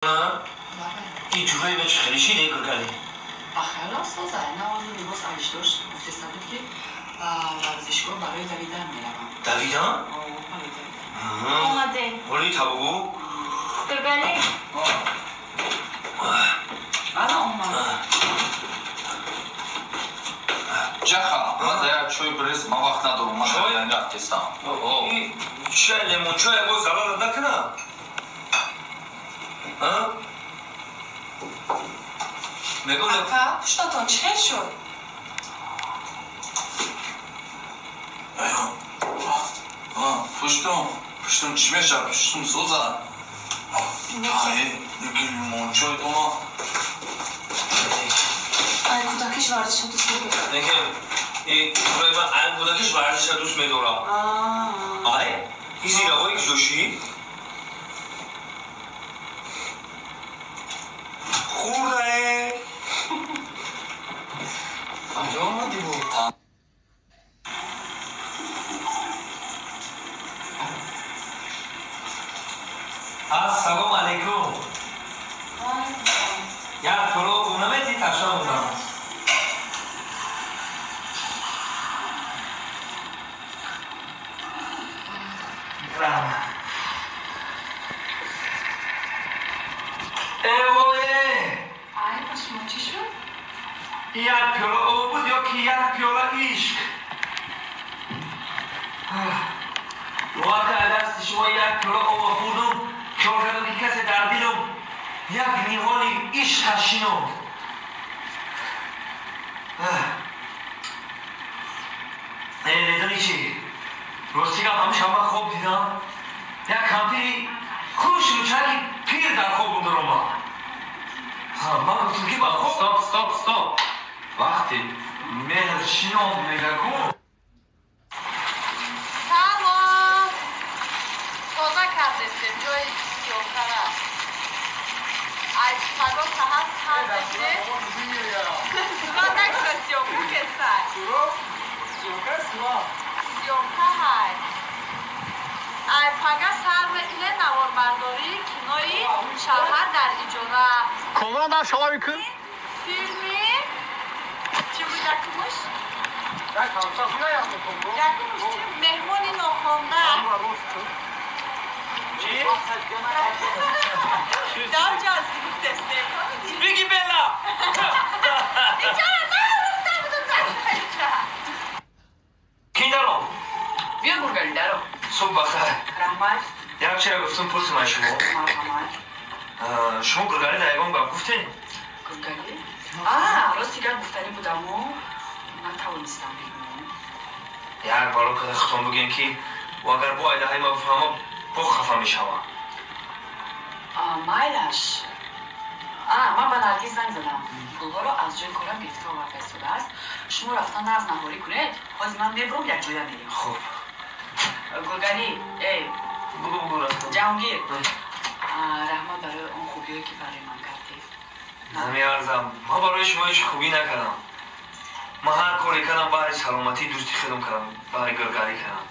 این جوهی به چه خیلیشی نیگر کردی؟ خیلی سازه نوازو لباس علیشداش گفته صدو که ورزشگاه برای دویدن میروم. دویدن؟ برای دویدن. اومده. ولی تباگو؟ گرگلی. من اومده. جخا من در چوی بریز ما وقت ندارم من در رفت کستم این چه لیمون چای باز زلال نکنم؟ میگم اکا پشتاتون چه شد؟ پشتم چی میشه؟ پشتم سوزه یکی لیمون چای دوما آی کودکش ورزش دوست میدارم. نگه این برای من الان بودکش ورزش دوست میدارم. آی؟ این زیره هایی که جوشی؟ خورده آنجا آمدی بود السلام علیکم یک پلو اونمیتی تشا بودم چی شد؟ یک پیاله او بود یا که یک پیاله عشق وقت دست شما یک پیاله او خوردم کار کردم که کسی در دلم یک نیوانی عشق شنود میدونی چی؟ راستی که همیشه من خواب دیدم یک کمپی خوش روچکی پیر در خواب بودم من گفتم که با خواب استاپ وقتی مهر شنود میگم سلام تازه کردستیم جای سیاه‌تر است ای پگاه سهر سر بگیره سوادک سیاه‌کو کسای سیاه‌که های ای پگاه سر بگیره نوار برداری کنوی شهر در اجاره کامران در شما بکن فیلمی چی بود یکموش؟ یکموش چی؟ مهمونی ناخوانده چی؟ دار جازی دستیم بگی بلا اینجا نه رفته بودم در اینجا کی درم؟ بیا گرگلی درو صبح بخیر رحمت یک چرا گفتم پرس من شما مرحمت شما گرگلی در ایوان گفت گفتین؟ گرگلی؟ راستی گر گفتنی بودم و نتوانستم بگم یک بالا کده خطان بگین که و اگر با ایده های ما بفهمم با خفه می شوم مایلش من به نرگیز زنگ زدم گوها رو از جای کارم گرفته و فرستاده است شما رفتن از نهاری کنید باز من میبرم یک جویا میریم خوب گرگلی بگو رفتم جهانگیر رحمت برای اون خوبیایی که برای من کردی نمی ارزم ما برای شما هیچ خوبی نکردم ما هر کاری کردم برای سلامتی دوستی خودم کردم برای گرگلی کردم